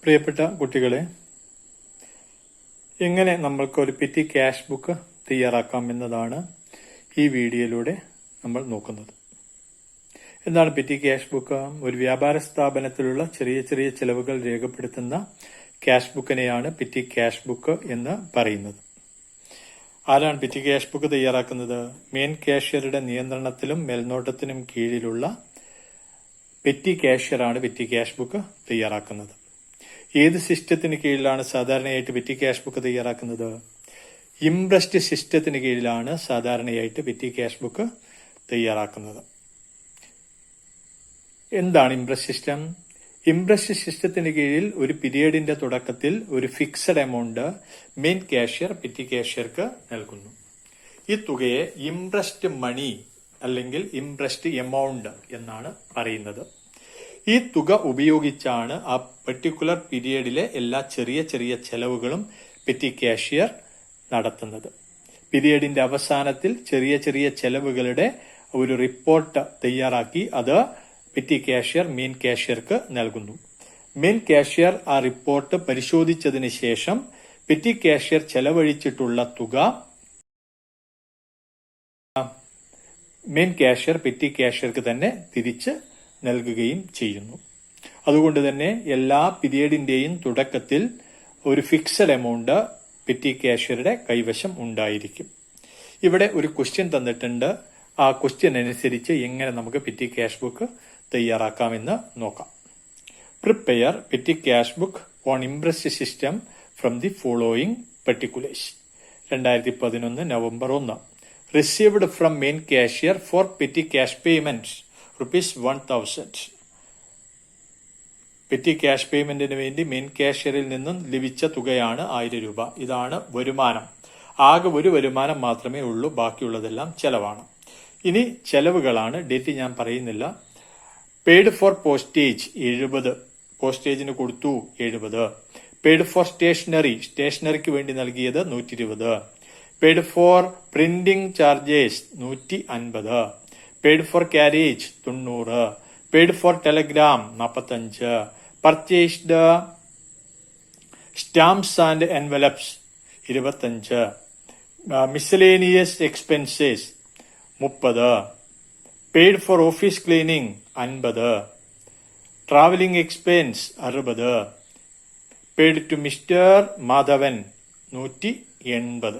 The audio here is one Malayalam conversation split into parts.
പ്രിയപ്പെട്ട കുട്ടികളെ, എങ്ങനെ നമ്മൾക്ക് ഒരു പെറ്റി ക്യാഷ് ബുക്ക് തയ്യാറാക്കാം എന്നതാണ് ഈ വീഡിയോയിലൂടെ നമ്മൾ നോക്കുന്നത്. എന്താണ് പെറ്റി ക്യാഷ് ബുക്ക്? ഒരു വ്യാപാര സ്ഥാപനത്തിലുള്ള ചെറിയ ചെറിയ ചെലവുകൾ രേഖപ്പെടുത്തുന്ന ക്യാഷ് ബുക്കിനെയാണ് പെറ്റി ക്യാഷ് ബുക്ക് എന്ന് പറയുന്നത്. ആരാണ് പെറ്റി ക്യാഷ് ബുക്ക് തയ്യാറാക്കുന്നത്? മെയിൻ ക്യാഷ്യറുടെ നിയന്ത്രണത്തിലും മേൽനോട്ടത്തിനും കീഴിലുള്ള പെറ്റി ക്യാഷ്യറാണ് പെറ്റി ക്യാഷ് ബുക്ക് തയ്യാറാക്കുന്നത്. ഏത് സിസ്റ്റത്തിന് കീഴിലാണ് സാധാരണയായിട്ട് പെറ്റി ക്യാഷ് ബുക്ക് തയ്യാറാക്കുന്നത്? ഇംപ്രസ്ഡ് സിസ്റ്റത്തിന് കീഴിലാണ് സാധാരണയായിട്ട് പെറ്റി ക്യാഷ് ബുക്ക് തയ്യാറാക്കുന്നത്. എന്താണ് ഇംപ്രസ് സിസ്റ്റം? ഇംപ്രസ് സിസ്റ്റത്തിന് കീഴിൽ ഒരു പീരിയഡിന്റെ തുടക്കത്തിൽ ഒരു fixed amount main cashier petty ക്യാഷ്യർക്ക് നൽകുന്നു. ഈ തുകയെ ഇംപ്രസ്ഡ് മണി അല്ലെങ്കിൽ ഇംപ്രസ്ഡ് എമൗണ്ട് എന്നാണ് പറയുന്നത്. ഈ തുക ഉപയോഗിച്ചാണ് ആ പെർട്ടിക്കുലർ പീരിയഡിലെ എല്ലാ ചെറിയ ചെറിയ ചെലവുകളും പെറ്റി ക്യാഷ്യർ നടത്തുന്നത്. പീരിയഡിന്റെ അവസാനത്തിൽ ചെറിയ ചെറിയ ചെലവുകളുടെ ഒരു റിപ്പോർട്ട് തയ്യാറാക്കി അത് പെറ്റി ക്യാഷ്യർ മെയിൻ ക്യാഷ്യർക്ക് നൽകുന്നു. മെയിൻ ക്യാഷ്യർ ആ റിപ്പോർട്ട് പരിശോധിച്ചതിന് ശേഷം പെറ്റി ക്യാഷ്യർ ചെലവഴിച്ചിട്ടുള്ള തുക മെയിൻ ക്യാഷ്യർ പെറ്റി ക്യാഷ്യർക്ക് തന്നെ തിരിച്ച് നൽകുകയും ചെയ്യുന്നു. അതുകൊണ്ട് തന്നെ എല്ലാ പീരിയഡിന്റെയും തുടക്കത്തിൽ ഒരു ഫിക്സഡ് എമൗണ്ട് പെറ്റി ക്യാഷ്യറുടെ കൈവശം ഉണ്ടായിരിക്കും. ഇവിടെ ഒരു ക്വസ്റ്റ്യൻ തന്നിട്ടുണ്ട്. ആ ക്വസ്റ്റ്യൻ അനുസരിച്ച് എങ്ങനെ നമുക്ക് പെറ്റി ക്യാഷ് ബുക്ക് തയ്യാറാക്കാമെന്ന് നോക്കാം. Prepare petty cash book on impressed system from the following particulars. 2011 November 1. Received from main cashier for petty cash payments ₹1000. Petty cash പേയ്മെന്റിന് വേണ്ടി മെയിൻ ക്യാഷ്യറിൽ നിന്നും ലഭിച്ച തുകയാണ് 1000 രൂപ. ഇതാണ് വരുമാനം. ആകെ ഒരു വരുമാനം മാത്രമേ ഉള്ളൂ, ബാക്കിയുള്ളതെല്ലാം ചെലവാണ്. ഇനി ചെലവുകളാണ്. ഡേറ്റ് ഞാൻ പറയുന്നില്ല. പെയ്ഡ് ഫോർ പോസ്റ്റേജ് 70, പോസ്റ്റേജിന് കൊടുത്തു 70. പെയ്ഡ് ഫോർ സ്റ്റേഷനറി, സ്റ്റേഷനറിക്ക് വേണ്ടി നൽകിയത് 120. Paid for printing charges 150. Paid for carriage 90. Paid for telegram 45. Purchased stamps and envelopes 25. Miscellaneous expenses 30. Paid for office cleaning 50. Travelling expense 60. Paid to mister Madhavan 180.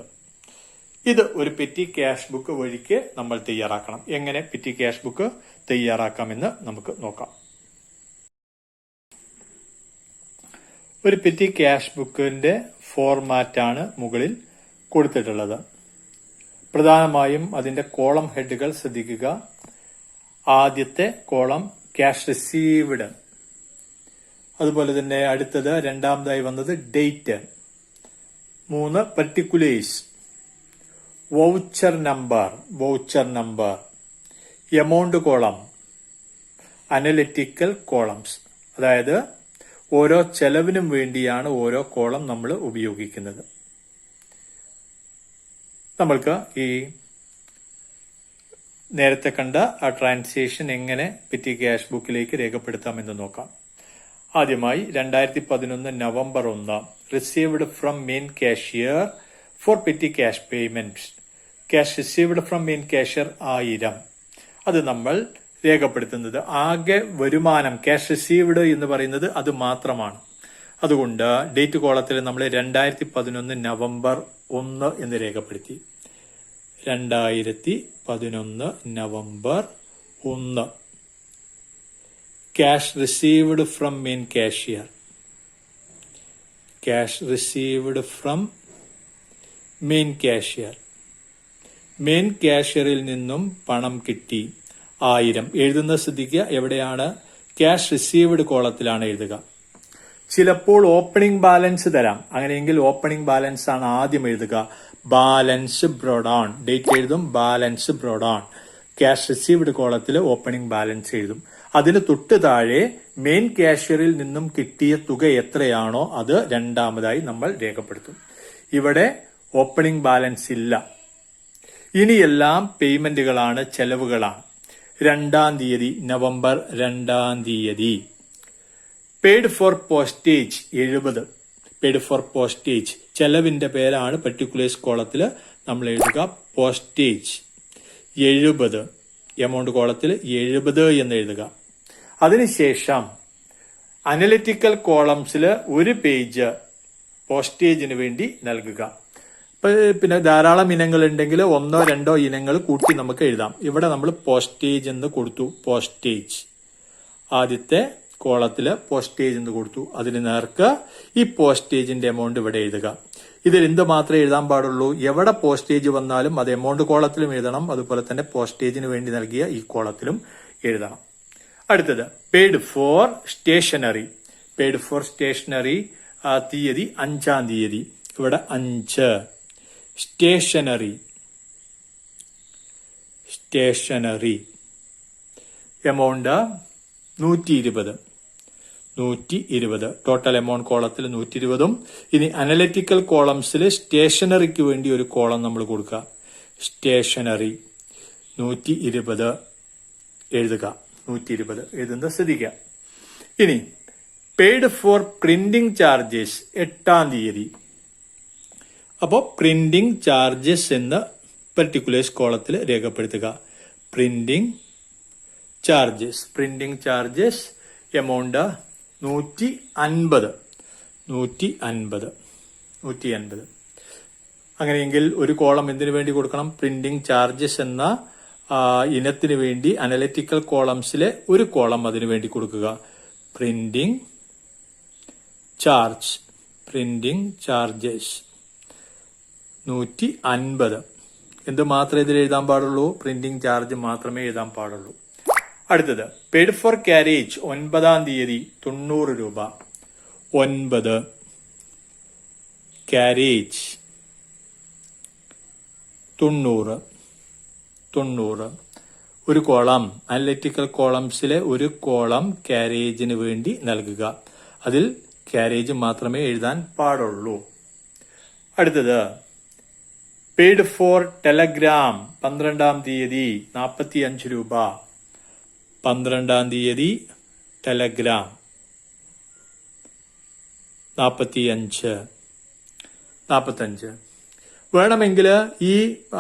ഇത് ഒരു പെറ്റി ക്യാഷ് ബുക്ക് വഴിക്ക് നമ്മൾ തയ്യാറാക്കണം. എങ്ങനെ പെറ്റി ക്യാഷ് ബുക്ക് തയ്യാറാക്കാമെന്ന് നമുക്ക് നോക്കാം. ഒരു പെറ്റി ക്യാഷ് ബുക്കിന്റെ ഫോർമാറ്റാണ് മുകളിൽ കൊടുത്തിട്ടുള്ളത്. പ്രധാനമായും അതിന്റെ കോളം ഹെഡുകൾ ശ്രദ്ധിക്കുക. ആദ്യത്തെ കോളം ക്യാഷ് റിസീവ്ഡ്, അതുപോലെ തന്നെ അടുത്തത് രണ്ടാമതായി വന്നത് date, 3 particulars, voucher number, amount column, analytical columns. അതായത് ഓരോ ചെലവിനും വേണ്ടിയാണ് ഓരോ കോളം നമ്മൾ ഉപയോഗിക്കുന്നത്. നമ്മൾക്ക് ഈ നേരത്തെ കണ്ട ആ ട്രാൻസാക്ഷൻ എങ്ങനെ പെറ്റി ക്യാഷ് ബുക്കിലേക്ക് രേഖപ്പെടുത്താമെന്ന് നോക്കാം. ആദ്യമായി 2011 November 1 received from main cashier for petty cash payment. Cash received from main cashier 1000. അത് നമ്മൾ രേഖപ്പെടുത്തുന്നത് ആകെ വരുമാനം ക്യാഷ് റിസീവ്ഡ് എന്ന് പറയുന്നത് അത് മാത്രമാണ്. അതുകൊണ്ട് ഡേറ്റ് കോളത്തിൽ നമ്മൾ 2011 നവംബർ 1 എന്ന് രേഖപ്പെടുത്തി. 2011 November 1 cash received from main cashier. Cash received from main cashier. Main കാഷ്യറിൽ നിന്നും പണം കിട്ടി 1000. എഴുതുന്ന ശ്രദ്ധിക്കുക. എവിടെയാണ്? ക്യാഷ് റിസീവ്ഡ് കോളത്തിലാണ് എഴുതുക. ചിലപ്പോൾ ഓപ്പണിംഗ് ബാലൻസ് തരാം. അങ്ങനെയെങ്കിൽ ഓപ്പണിംഗ് ബാലൻസ് ആണ് ആദ്യം എഴുതുക. Balance broad on. ഡേറ്റ് എഴുതും, balance broad on. Cash received കോളത്തിൽ ഓപ്പണിംഗ് ബാലൻസ് എഴുതും. അതിന് തൊട്ട് താഴെ മെയിൻ കാഷ്യറിൽ നിന്നും കിട്ടിയ തുക എത്രയാണോ അത് രണ്ടാമതായി നമ്മൾ രേഖപ്പെടുത്തും. ഇവിടെ ഓപ്പണിംഗ് ബാലൻസ് ഇല്ല. ഇനിയെല്ലാം പേയ്മെന്റുകളാണ്, ചെലവുകളാണ്. 2 November 2 paid for postage 70. Paid for postage ചെലവിന്റെ പേരാണ് പെർട്ടിക്കുലേഴ്സ് കോളത്തിൽ നമ്മൾ എഴുതുക. പോസ്റ്റേജ് 70, എമൗണ്ട് കോളത്തിൽ 70 എന്ന് എഴുതുക. അതിനുശേഷം അനലിറ്റിക്കൽ കോളംസിൽ ഒരു പേജ് പോസ്റ്റേജിന് വേണ്ടി നൽകുക. പിന്നെ ധാരാളം ഇനങ്ങൾ ഉണ്ടെങ്കിൽ 1-2 ഇനങ്ങൾ കൂട്ടി നമുക്ക് എഴുതാം. ഇവിടെ നമ്മൾ പോസ്റ്റേജ് എന്ന് കൊടുത്തു. പോസ്റ്റേജ് ആദ്യത്തെ കോളത്തില് പോസ്റ്റേജ് എന്ന് കൊടുത്തു. അതിന് നേർക്ക് ഈ പോസ്റ്റേജിന്റെ എമൗണ്ട് ഇവിടെ എഴുതുക. ഇതിൽ എന്ത് മാത്രമേ എഴുതാൻ പാടുള്ളൂ? എവിടെ പോസ്റ്റേജ് വന്നാലും അത് എമൗണ്ട് കോളത്തിലും എഴുതണം. അതുപോലെ തന്നെ പോസ്റ്റേജിന് വേണ്ടി നൽകിയ ഈ കോളത്തിലും എഴുതണം. അടുത്തത് paid for stationery. Paid for stationery തീയതി 5-ാം തീയതി. ഇവിടെ 5. Stationery stationery amount 120. Total amount കോളത്തിൽ 120. ഇനി അനലിറ്റിക്കൽ കോളംസിൽ സ്റ്റേഷനറിക്ക് വേണ്ടി ഒരു കോളം നമ്മൾ കൊടുക്കുക. സ്റ്റേഷനറി 120 എഴുതുക. 120 എഴുതുന്നത് ശ്രദ്ധിക്കുക. ഇനി പെയ്ഡ് ഫോർ പ്രിന്റിംഗ് ചാർജസ് 8-ാം തീയതി. അപ്പോൾ പ്രിന്റിംഗ് ചാർജസ് എന്ന് പെർട്ടിക്കുലേഴ്സ് കോളത്തിൽ രേഖപ്പെടുത്തുക. Printing charges amount 150. അങ്ങനെയെങ്കിൽ ഒരു കോളം എന്തിനു വേണ്ടി കൊടുക്കണം? പ്രിന്റിംഗ് ചാർജസ് എന്ന ഇനത്തിന് വേണ്ടി അനലിറ്റിക്കൽ കോളംസിലെ ഒരു കോളം അതിനു വേണ്ടി കൊടുക്കുക. Printing charges 150. എന്ത് മാത്രമേ ഇതിൽ എഴുതാൻ പാടുള്ളൂ? പ്രിന്റിംഗ് ചാർജ് മാത്രമേ എഴുതാൻ പാടുള്ളൂ. അടുത്തത് പെയ്ഡ് ഫോർ ക്യാരേജ് 9-ാം തീയതി 90 രൂപ. 9 ക്യാരേജ് 90. ഒരു കോളം അനലിറ്റിക്കൽ കോളംസിലെ ഒരു കോളം ക്യാരേജിന് വേണ്ടി നൽകുക. അതിൽ ക്യാരേജ് മാത്രമേ എഴുതാൻ പാടുള്ളൂ. അടുത്തത് പെയ്ഡ് ഫോർ ടെലഗ്രാം 12-ാം തീയതി 45 രൂപ. 12-ാം തീയതി ടെലഗ്രാം 45. വേണമെങ്കിൽ ഈ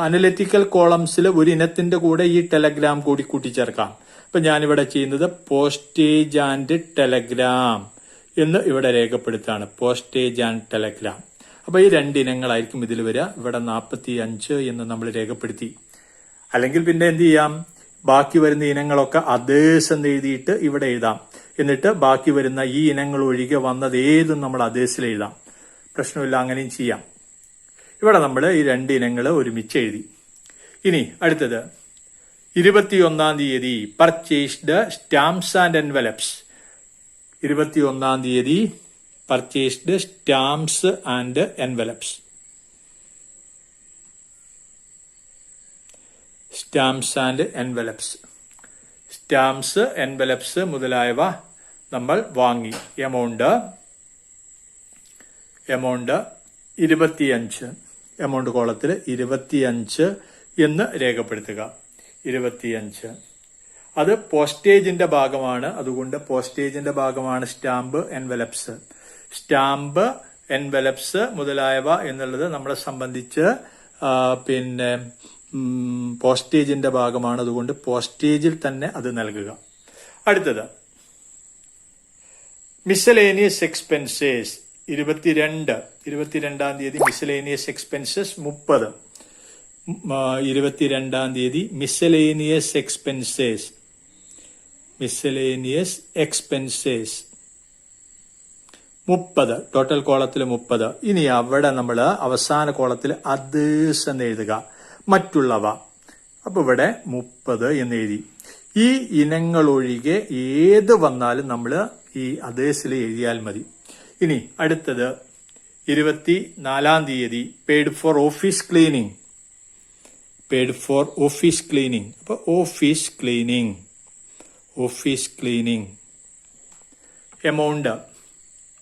അനലിറ്റിക്കൽ കോളംസിൽ ഒരു ഇനത്തിന്റെ കൂടെ ഈ ടെലഗ്രാം കൂടി കൂട്ടിച്ചേർക്കാം. ഇപ്പൊ ഞാനിവിടെ ചെയ്യുന്നത് പോസ്റ്റേജ് ആൻഡ് ടെലഗ്രാം എന്ന് ഇവിടെ രേഖപ്പെടുത്താണ്. Postage and Telegram. അപ്പൊ ഈ 2 ഇനങ്ങളായിരിക്കും ഇതിൽ വരിക. ഇവിടെ 45 എന്ന് നമ്മൾ രേഖപ്പെടുത്തി. അല്ലെങ്കിൽ പിന്നെ എന്ത് ചെയ്യാം? ബാക്കി വരുന്ന ഇനങ്ങളൊക്കെ അതേഴ്സ് എന്ന് എഴുതിയിട്ട് ഇവിടെ എഴുതാം. എന്നിട്ട് ബാക്കി വരുന്ന ഈ ഇനങ്ങൾ ഒഴികെ വന്നത് ഏതും നമ്മൾ അതേഴ്സിൽ എഴുതാം. പ്രശ്നമില്ല, അങ്ങനെയും ചെയ്യാം. ഇവിടെ നമ്മൾ ഈ 2 ഇനങ്ങൾ ഒരുമിച്ച് എഴുതി. ഇനി അടുത്തത് 21-ാം തീയതി പർച്ചേസ്ഡ് സ്റ്റാമ്പ്സ് ആൻഡ് എൻവലപ്സ്. 21-ാം തീയതി purchased stamps and envelops. Stamps envelops മുതലായവ നമ്മൾ വാങ്ങി. എമൗണ്ട് 25. എമൗണ്ട് കോളത്തിൽ 25 എന്ന് രേഖപ്പെടുത്തുക. 25. അത് പോസ്റ്റേജിന്റെ ഭാഗമാണ്. അതുകൊണ്ട് പോസ്റ്റേജിന്റെ ഭാഗമാണ് സ്റ്റാമ്പ് എൻവലപ്സ്. സ്റ്റാമ്പ് എൻവലപ്സ് മുതലായവ എന്നുള്ളത് നമ്മളെ സംബന്ധിച്ച് പിന്നെ പോസ്റ്റേജിന്റെ ഭാഗമാണ്. അതുകൊണ്ട് പോസ്റ്റേജിൽ തന്നെ അത് നൽകുക. അടുത്തത് മിസലേനിയസ് എക്സ്പെൻസസ് 22-ാം തീയതി. Miscellaneous expenses 30. 22-ാം തീയതി മിസലേനിയസ് എക്സ്പെൻസസ് 30. ടോട്ടൽ കോളത്തിൽ 30. ഇനി അവിടെ നമ്മൾ അവസാന കോളത്തിൽ അതേഴ്സ് എന്ന് എഴുതുക. മറ്റുള്ളവ. അപ്പൊ ഇവിടെ 30 എന്ന് എഴുതി. ഈ ഇനങ്ങൾ ഒഴികെ ഏത് വന്നാലും നമ്മൾ ഈ അതേഴ്സിൽ എഴുതിയാൽ മതി. ഇനി അടുത്തത് 24-ാം തീയതി പെയ്ഡ് ഫോർ ഓഫീസ് ക്ലീനിങ്. അപ്പൊ ഓഫീസ് ക്ലീനിങ് എമൗണ്ട്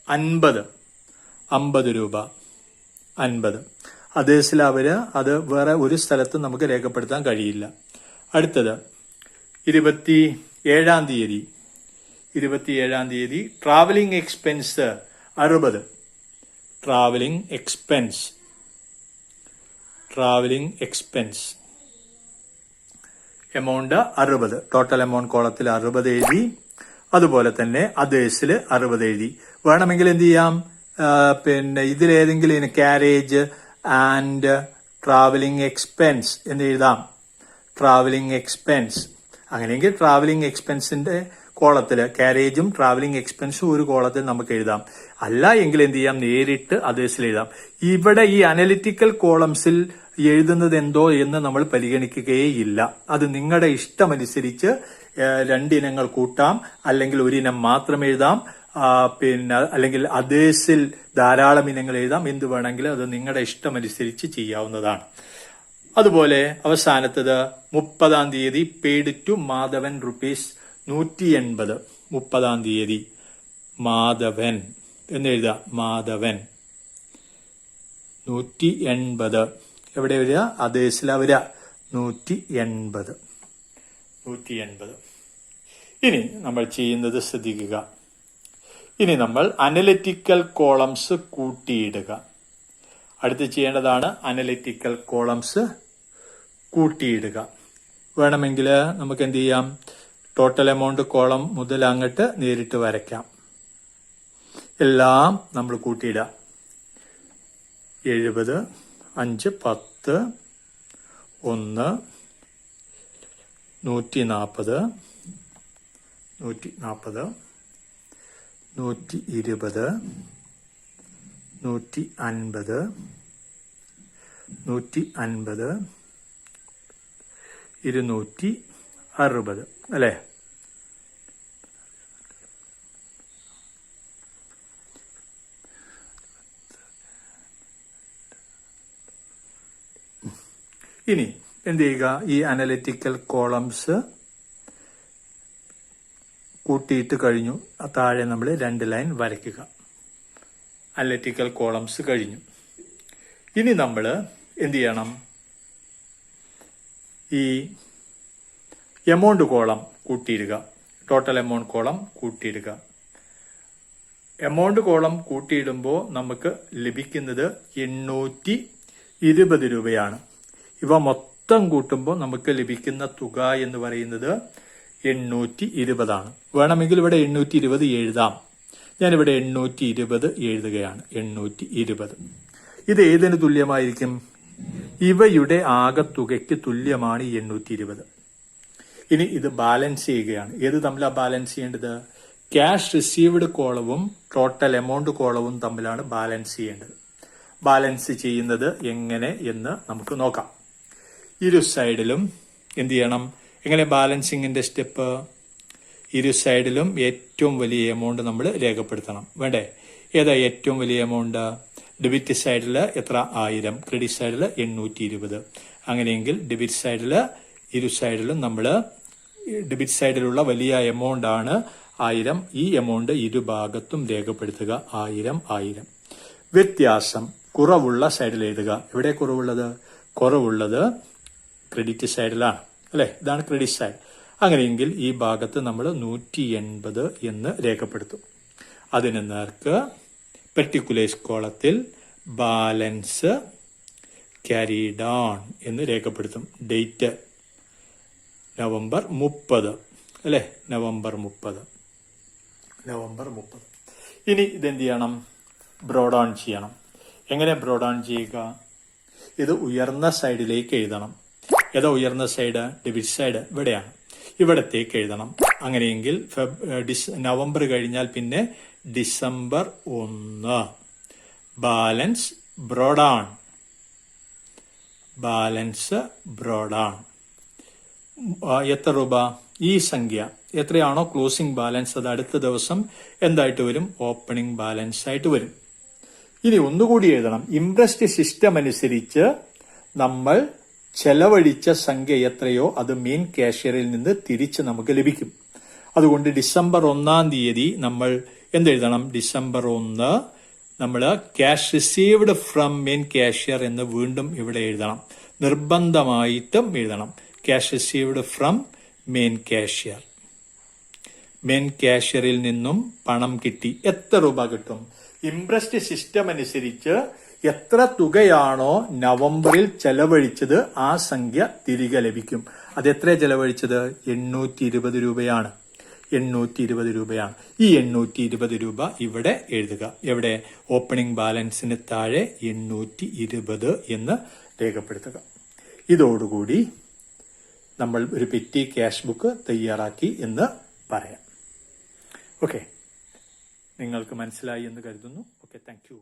50 രൂപ. 50. അതേഴ്സിൽ അത് വേറെ ഒരു സ്ഥലത്തും നമുക്ക് രേഖപ്പെടുത്താൻ കഴിയില്ല. അടുത്തത് 27-ാം തീയതി. 27-ാം തീയതി travelling expense 60. Travelling expense amount 60. Total amount കോളത്തിൽ 60 എഴുതി. അതുപോലെ തന്നെ അതേഴ്സിൽ 60 എഴുതി. വേണമെങ്കിൽ എന്ത് ചെയ്യാം, പിന്നെ ഇതിലേതെങ്കിലും കാരേജ് ആൻഡ് ട്രാവലിംഗ് എക്സ്പെൻസ് എന്ന് എഴുതാം. ട്രാവലിംഗ് എക്സ്പെൻസ് അങ്ങനെയെങ്കിൽ ട്രാവലിംഗ് എക്സ്പെൻസിന്റെ കോളത്തിൽ കാരേജും ട്രാവലിംഗ് എക്സ്പെൻസും ഒരു കോളത്തിൽ നമുക്ക് എഴുതാം. അല്ല എങ്കിൽ എന്ത് ചെയ്യാം, നേരിട്ട് അതേഴ്സിൽ എഴുതാം. ഇവിടെ ഈ അനലിറ്റിക്കൽ കോളംസിൽ എഴുതുന്നത് എന്തോ എന്ന് നമ്മൾ പരിഗണിക്കുകയില്ല. അത് നിങ്ങളുടെ ഇഷ്ടമനുസരിച്ച് 2 ഇനങ്ങൾ കൂട്ടാം, അല്ലെങ്കിൽ 1 ഇനം മാത്രം എഴുതാം, അല്ലെങ്കിൽ അതേഴ്സിൽ ധാരാളം ഇനങ്ങൾ എഴുതാം. എന്ത് വേണമെങ്കിലും അത് നിങ്ങളുടെ ഇഷ്ടമനുസരിച്ച് ചെയ്യാവുന്നതാണ്. അതുപോലെ അവസാനത്തത് 30-ാം തീയതി പെയ്ഡ് ടു മാധവൻ ₹180. 30-ാം തീയതി മാധവൻ എന്ന് എഴുതാം. മാധവൻ 180 എവിടെ വരിക, അതേഴ്സിലാ വരിക. 180. ഇനി നമ്മൾ ചെയ്യുന്നത് ശ്രദ്ധിക്കുക. ഇനി നമ്മൾ അനലിറ്റിക്കൽ കോളംസ് കൂട്ടിയിടുക. അടുത്ത് ചെയ്യേണ്ടതാണ് അനലിറ്റിക്കൽ കോളംസ് കൂട്ടിയിടുക. വേണമെങ്കിൽ നമുക്ക് എന്ത് ചെയ്യാം, ടോട്ടൽ എമൗണ്ട് കോളം മുതൽ അങ്ങോട്ട് നേരിട്ട് വരയ്ക്കാം. എല്ലാം നമ്മൾ കൂട്ടിയിടാം. 70, 5, 10, 1, 140, 120, 150, 150, 260 അല്ലേ? ഇനി എന്ത് ചെയ്യുക, ഈ അനലിറ്റിക്കൽ കോളംസ് കൂട്ടിയിട്ട് കഴിഞ്ഞു. താഴെ നമ്മൾ 2 ലൈൻ വരയ്ക്കുക. അനലിറ്റിക്കൽ കോളംസ് കഴിഞ്ഞു. ഇനി നമ്മൾ എന്ത് ചെയ്യണം, ഈ എമൗണ്ട് കോളം കൂട്ടിയിടുക. ടോട്ടൽ എമൗണ്ട് കോളം കൂട്ടിയിടുക. എമൗണ്ട് കോളം കൂട്ടിയിടുമ്പോൾ നമുക്ക് ലഭിക്കുന്നത് 820 രൂപയാണ്. ഇവ മൊത്തം കൂട്ടുമ്പോൾ നമുക്ക് ലഭിക്കുന്ന തുക എന്ന് പറയുന്നത് 820 വേണമെങ്കിൽ ഇവിടെ 820 എഴുതാം. ഞാനിവിടെ 820 എഴുതുകയാണ്. 820 ഇത് ഏതിന് തുല്യമായിരിക്കും? ഇവയുടെ ആകെത്തുകയ്ക്ക് തുല്യമാണ് 820. ഇനി ഇത് ബാലൻസ് ചെയ്യുകയാണ്. ഏത് തമ്മിലാണ് ബാലൻസ് ചെയ്യേണ്ടത്? ക്യാഷ് റിസീവ്ഡ് കോളവും ടോട്ടൽ എമൗണ്ട് കോളവും തമ്മിലാണ് ബാലൻസ് ചെയ്യേണ്ടത്. ബാലൻസ് ചെയ്യുന്നത് എങ്ങനെ എന്ന് നമുക്ക് നോക്കാം. ഇരു സൈഡിലും എന്ത് ചെയ്യണം? എങ്ങനെ ബാലൻസിങ്ങിന്റെ സ്റ്റെപ്പ്? ഇരു സൈഡിലും ഏറ്റവും വലിയ എമൗണ്ട് നമ്മൾ രേഖപ്പെടുത്തണം. വേണ്ടേ? ഏതാ ഏറ്റവും വലിയ എമൗണ്ട്? ഡെബിറ്റ് സൈഡിൽ എത്ര? 1000. ക്രെഡിറ്റ് സൈഡിൽ 820. അങ്ങനെയെങ്കിൽ ഡെബിറ്റ് സൈഡിൽ ഇരു സൈഡിലും നമ്മൾ ഡെബിറ്റ് സൈഡിലുള്ള വലിയ എമൗണ്ട് ആണ് 1000. ഈ എമൗണ്ട് ഇരുഭാഗത്തും രേഖപ്പെടുത്തുക. 1000. വ്യത്യാസം കുറവുള്ള സൈഡിൽ എഴുതുക. എവിടെ കുറവുള്ളത്? കുറവുള്ളത് ക്രെഡിറ്റ് സൈഡിലാണ് അല്ലെ? ഇതാണ് ക്രെഡിറ്റ് സൈഡ്. അങ്ങനെയെങ്കിൽ ഈ ഭാഗത്ത് നമ്മൾ 180 എന്ന് രേഖപ്പെടുത്തും. അതിന് നേർക്ക് പെർട്ടിക്കുലേഴ്സ് കോളത്തിൽ ബാലൻസ് ക്യാരിഡ് ഓൺ എന്ന് രേഖപ്പെടുത്തും. ഡേറ്റ് നവംബർ 30 അല്ലെ? നവംബർ 30. ഇനി ഇതെന്ത് ചെയ്യണം? ബ്രോഡ് ഓൺ ചെയ്യണം. എങ്ങനെ ബ്രോഡ് ഓൺ ചെയ്യുക? ഇത് ഉയർന്ന സൈഡിലേക്ക് എഴുതണം. ഏതാ ഉയർന്ന സൈഡ്? ഡെബിറ്റ് സൈഡ് ഇവിടെയാണ്. ഇവിടത്തേക്ക് എഴുതണം. അങ്ങനെയെങ്കിൽ നവംബർ കഴിഞ്ഞാൽ പിന്നെ ഡിസംബർ 1. Balance broad on. എത്ര രൂപ? ഈ സംഖ്യ എത്രയാണോ ക്ലോസിംഗ് ബാലൻസ് അത് അടുത്ത ദിവസം എന്തായിട്ട് വരും? ഓപ്പണിംഗ് ബാലൻസ് ആയിട്ട് വരും. ഇനി ഒന്നുകൂടി എഴുതണം. ഇംപ്രസ്ഡ് സിസ്റ്റം അനുസരിച്ച് നമ്മൾ ചെലവഴിച്ച സംഖ്യ എത്രയോ അത് മെയിൻ കാഷ്യറിൽ നിന്ന് തിരിച്ച് നമുക്ക് ലഭിക്കും. അതുകൊണ്ട് ഡിസംബർ 1-ാം തീയതി നമ്മൾ എന്തെഴുതണം? ഡിസംബർ 1 നമ്മൾ cash received from main cashier എന്ന് വീണ്ടും ഇവിടെ എഴുതണം. നിർബന്ധമായിട്ടും എഴുതണം. Cash received from main cashier. Main ക്യാഷ്യറിൽ നിന്നും പണം കിട്ടി. എത്ര രൂപ കിട്ടും? ഇംപ്രസ്ഡ് സിസ്റ്റം അനുസരിച്ച് എത്ര തുകയാണോ നവംബറിൽ ചെലവഴിച്ചത് ആ സംഖ്യ തിരികെ ലഭിക്കും. അത് എത്ര ചെലവഴിച്ചത്? 820 രൂപയാണ്. 820 രൂപയാണ്. ഈ 820 രൂപ ഇവിടെ എഴുതുക. എവിടെ? ഓപ്പണിംഗ് ബാലൻസിന് താഴെ 820 എന്ന് രേഖപ്പെടുത്തുക. ഇതോടുകൂടി നമ്മൾ ഒരു പെറ്റി ക്യാഷ് ബുക്ക് തയ്യാറാക്കി എന്ന് പറയാം. ഓക്കെ, നിങ്ങൾക്ക് മനസ്സിലായി എന്ന് കരുതുന്നു. Okay, thank you.